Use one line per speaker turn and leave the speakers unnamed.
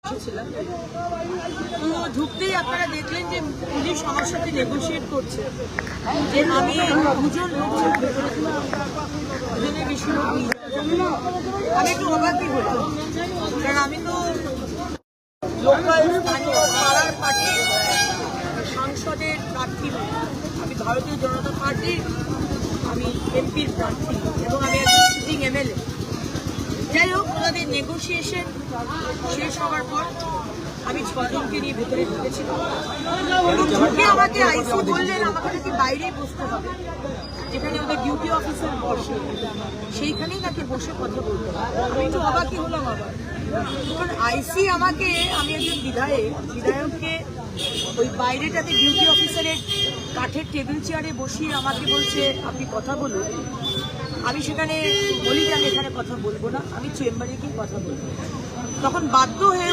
তো ঢুকতেই আপনারা দেখলেন যে পুলিশ আমার সাথে নেগোসিয়েট করছে যে আমি দুজন লোক দুজনের বেশি লোক নিয়ে আমি একটু অবাকই হতো, কারণ আমি তো লোকাল স্থানীয় পাড়ার পার্টির সাংসদের প্রার্থী নই, আমি ভারতীয় জনতা পার্টির আমি এমপির প্রার্থী এবং আমি একজন সিটিং এমএলএ। যাই হোক, ওনাদের নেগোসিয়েশন শেষ হওয়ার পর আমি 6 জনকে নিয়ে ভেতরে ঢুকেছিলাম এবং ঢুকে আমাকে আইসি বললেন আমাকে নাকি বাইরেই বসতে হবে, যেখানে ওদের ডিউটি অফিসার বসে সেইখানেই নাকি বসে কথা বলতে হবে। আমি একটু অবাকই হলাম আবার, কারণ আইসি আমাকে, আমি একজন বিধায়ককে ওই বাইরেটাতে ডিউটি অফিসারের কাঠের টেবিল চেয়ারে বসিয়ে আমাকে বলছে আপনি কথা বলুন। আমি সেখানে বলি যে আমি এখানে কথা বলবো না, আমি চেম্বারে গিয়ে কথা বলবো। তখন বাধ্য হয়ে